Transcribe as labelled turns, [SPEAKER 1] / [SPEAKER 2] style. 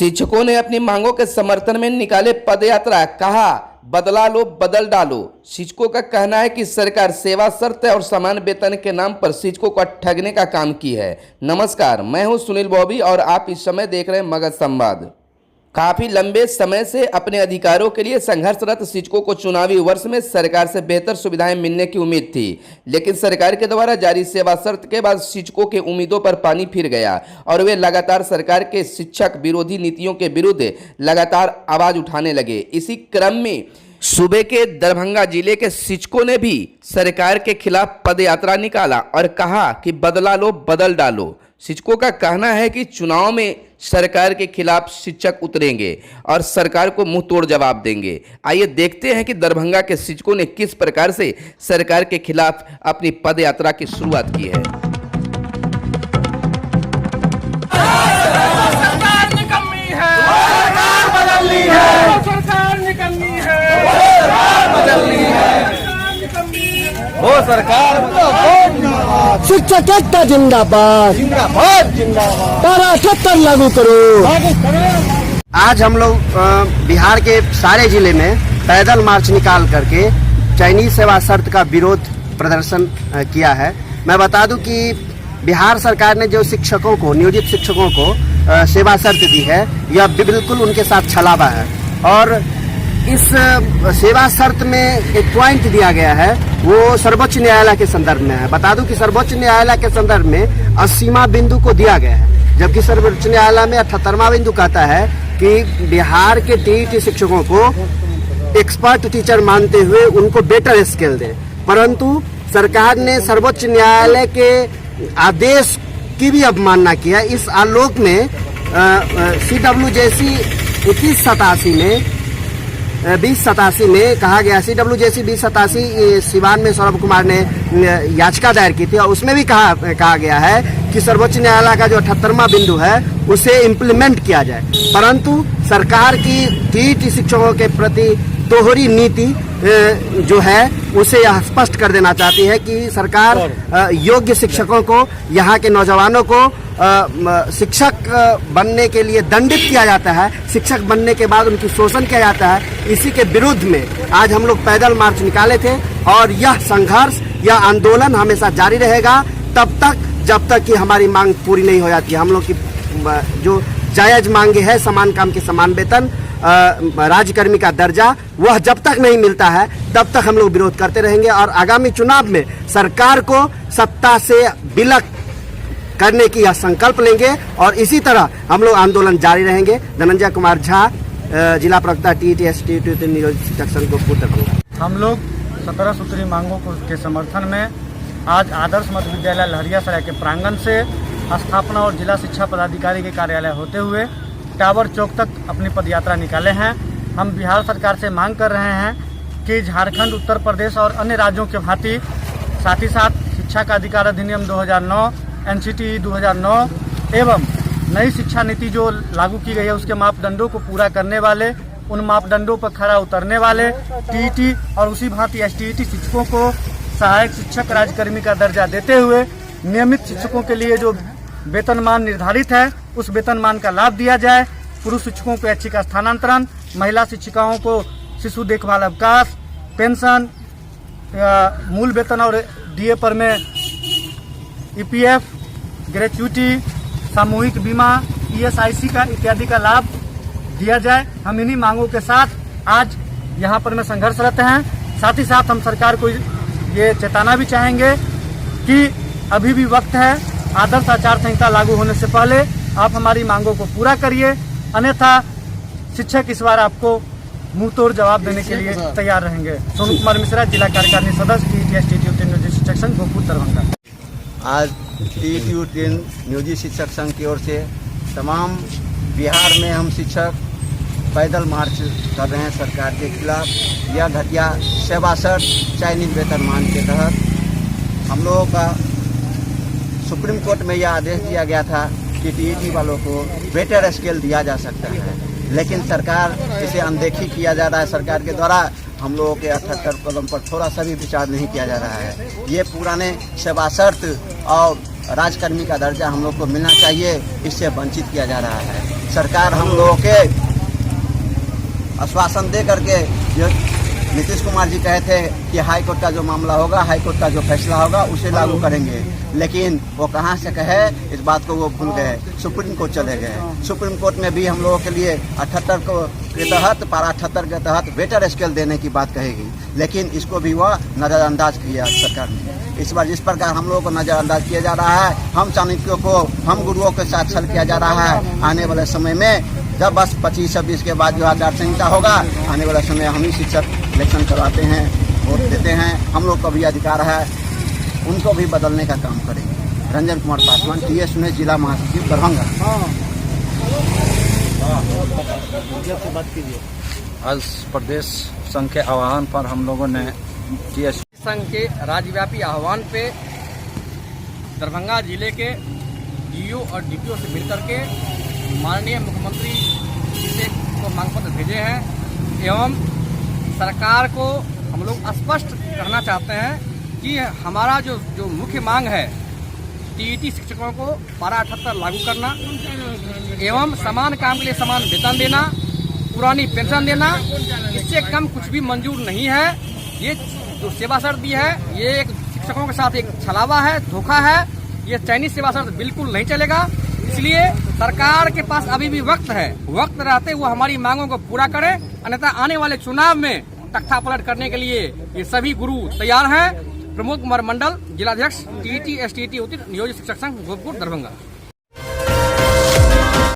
[SPEAKER 1] शिक्षकों ने अपनी मांगों के समर्थन में निकाले पदयात्रा, कहा बदला लो बदल डालो। शिक्षकों का कहना है कि सरकार सेवा शर्त और समान वेतन के नाम पर शिक्षकों को ठगने का काम की है। नमस्कार, मैं हूं सुनील बॉबी और आप इस समय देख रहे हैं मगध संवाद। काफी लंबे समय से अपने अधिकारों के लिए संघर्षरत शिक्षकों को चुनावी वर्ष में सरकार से बेहतर सुविधाएं मिलने की उम्मीद थी, लेकिन सरकार के द्वारा जारी सेवा शर्त के बाद शिक्षकों के उम्मीदों पर पानी फिर गया और वे लगातार सरकार के शिक्षक विरोधी नीतियों के विरुद्ध लगातार आवाज उठाने लगे। इसी क्रम में सूबे के दरभंगा जिले के शिक्षकों ने भी सरकार के खिलाफ पदयात्रा निकाला और कहा कि बदला लो बदल डालो। शिक्षकों का कहना है कि चुनाव में सरकार के खिलाफ शिक्षक उतरेंगे और सरकार को मुंह तोड़ जवाब देंगे। आइए देखते हैं कि दरभंगा के शिक्षकों ने किस प्रकार से सरकार के खिलाफ अपनी पदयात्रा की शुरुआत की है।
[SPEAKER 2] सरकार निकम्मी है, सरकार बदलनी है, सरकार निकम्मी है, सरकार बदलनी है, वो सरकार
[SPEAKER 3] शिक्षक एकता जिंदाबाद,
[SPEAKER 2] जिंदाबाद जिंदाबाद,
[SPEAKER 3] धारा 78 लागू करो।
[SPEAKER 4] आज हम लोग बिहार के सारे जिले में पैदल मार्च निकाल करके चाइनीज सेवा शर्त का विरोध प्रदर्शन किया है। मैं बता दूं कि बिहार सरकार ने जो शिक्षकों को, नियोजित शिक्षकों को सेवा शर्त दी है, यह बिल्कुल उनके साथ छलावा है। और इस सेवा शर्त में एक पॉइंट दिया गया है, वो सर्वोच्च न्यायालय के संदर्भ में है। बता दूं कि सर्वोच्च न्यायालय के संदर्भ में 80वां बिंदु को दिया गया है, जबकि सर्वोच्च न्यायालय में 78वां बिंदु कहता है कि बिहार के टीईटी शिक्षकों को एक्सपर्ट टीचर मानते हुए उनको बेटर स्केल दे। परंतु सरकार ने सर्वोच्च न्यायालय के आदेश की भी अवमानना किया। इस आलोक में CWJC 2087 में कहा गया, CWJC 2087 सिवान में सौरभ कुमार ने याचिका दायर की थी और उसमें भी कहा गया है कि सर्वोच्च न्यायालय का जो 78वां बिंदु है उसे इम्प्लीमेंट किया जाए। परंतु सरकार की टीईटी शिक्षकों के प्रति दोहरी नीति जो है उसे यह स्पष्ट कर देना चाहती है कि सरकार योग्य शिक्षकों को, यहाँ के नौजवानों को शिक्षक बनने के लिए दंडित किया जाता है, शिक्षक बनने के बाद उनकी शोषण किया जाता है। इसी के विरुद्ध में आज हम लोग पैदल मार्च निकाले थे और यह संघर्ष, यह आंदोलन हमेशा जारी रहेगा तब तक जब तक कि हमारी मांग पूरी नहीं हो जाती। हम लोग की जो जायज मांगे है, समान काम के समान वेतन, राज्यकर्मी का दर्जा, वह जब तक नहीं मिलता है तब तक हम लोग विरोध करते रहेंगे और आगामी चुनाव में सरकार को सत्ता से विलग करने की यह संकल्प लेंगे और इसी तरह हम लोग आंदोलन जारी रहेंगे। धनंजय कुमार झा, जिला प्रवक्ता टीईटी नियोजित शिक्षक संघ को।
[SPEAKER 5] हम लोग 17 सूत्री मांगों के समर्थन में आज आदर्श मध्य विद्यालय लहरियासराय के प्रांगण से स्थापना और जिला शिक्षा पदाधिकारी के कार्यालय होते हुए टावर चौक तक अपनी पदयात्रा निकाले हैं। हम बिहार सरकार से मांग कर रहे हैं कि झारखंड, उत्तर प्रदेश और अन्य राज्यों के भांति साथ ही साथ शिक्षा का अधिकार अधिनियम 2009, NCTE 2009 एवं नई शिक्षा नीति जो लागू की गई है उसके मापदंडों को पूरा करने वाले, उन मापदंडों पर खरा उतरने वाले टीईटी और उसी भांति STET शिक्षकों को सहायक शिक्षक राज्यकर्मी का दर्जा देते हुए नियमित शिक्षकों के लिए जो वेतनमान निर्धारित है उस वेतनमान का लाभ दिया जाए। पुरुष शिक्षकों को ऐच्छिक स्थानांतरण, महिला शिक्षिकाओं को शिशु देखभाल अवकाश, पेंशन, मूल वेतन और DA पर में EPF, ग्रेच्युटी, सामूहिक बीमा, ESIC का इत्यादि का लाभ दिया जाए। हम इन्हीं मांगों के साथ आज यहाँ पर में संघर्षरत हैं। साथ ही साथ हम सरकार को ये चेताना भी चाहेंगे कि अभी भी वक्त है, आदर्श आचार संहिता लागू होने से पहले आप हमारी मांगों को पूरा करिए, अन्यथा शिक्षक इस बार आपको मुंह तोड़ जवाब देने के लिए तैयार रहेंगे। सोनू कुमार मिश्रा, जिला कार्यकारिणी सदस्य टीईटी नियोजित शिक्षक संघ गोपुर दरभंगा।
[SPEAKER 4] आज टीईटी नियोजित शिक्षक संघ की ओर से तमाम बिहार में हम शिक्षक पैदल मार्च कर रहे हैं सरकार के खिलाफ। यह घटिया सेवा शर्त चाइनीज वेतनमान के तहत हम लोगों का सुप्रीम कोर्ट में यह आदेश दिया गया था कि टीईटी वालों को बेटर स्केल दिया जा सकता है, लेकिन सरकार इसे अनदेखी किया जा रहा है। सरकार के द्वारा हम लोगों के 78 कदम पर थोड़ा सा भी विचार नहीं किया जा रहा है। ये पुराने सेवा शर्त और राजकर्मी का दर्जा हम लोग को मिलना चाहिए, इससे वंचित किया जा रहा है। सरकार हम लोगों के आश्वासन दे करके जो नीतीश कुमार जी कहे थे कि हाई कोर्ट का जो मामला होगा, हाई कोर्ट का जो फैसला होगा उसे लागू करेंगे, लेकिन वो कहाँ से कहे इस बात को वो भूल गए, सुप्रीम कोर्ट चले गए। सुप्रीम कोर्ट में भी हम लोगों के लिए 78 के तहत, पारा 78 के तहत वेटर स्केल देने की बात कहेगी, लेकिन इसको भी वह नज़रअंदाज किया सरकार ने। इस बार जिस प्रकार हम लोगों को नज़रअंदाज किया जा रहा है, हम चाणक्यों को, हम गुरुओं के साथ छल किया जा रहा है। आने वाले समय में जब बस 25-26 के बाद जो आचार संहिता होगा, आने वाले समय हम ही शिक्षक इलेक्शन करवाते हैं, वोट देते हैं, हम लोग का भी अधिकार है, उनको भी बदलने का काम करेंगे। रंजन कुमार पासवान, TS सुने, जिला महासचिव दरभंगा।
[SPEAKER 5] आज प्रदेश संघ के आह्वान पर हम लोगों ने TS
[SPEAKER 2] संघ के राज्यव्यापी आह्वान पे दरभंगा जिले के DO और DPO से मिलकर के माननीय मुख्यमंत्री जी से को मांग पत्र भेजे हैं एवं सरकार को हम लोग स्पष्ट कहना चाहते हैं कि हमारा जो मुख्य मांग है TET शिक्षकों को पारा 78 लागू करना एवं समान काम के लिए समान वेतन देना, पुरानी पेंशन देना, इससे कम कुछ भी मंजूर नहीं है। ये जो सेवा शर्त दी है ये एक शिक्षकों के साथ एक छलावा है, धोखा है। ये चाइनीज सेवा शर्त बिल्कुल नहीं चलेगा। इसलिए सरकार के पास अभी भी वक्त है, वक्त रहते वो हमारी मांगों को पूरा करे, अन्यथा आने वाले चुनाव में तख्ता पलट करने के लिए ये सभी गुरु तैयार हैं। प्रमोद कुमार मंडल, जिलाध्यक्ष TET STET नियोजित शिक्षक संघ गोपपुर दरभंगा।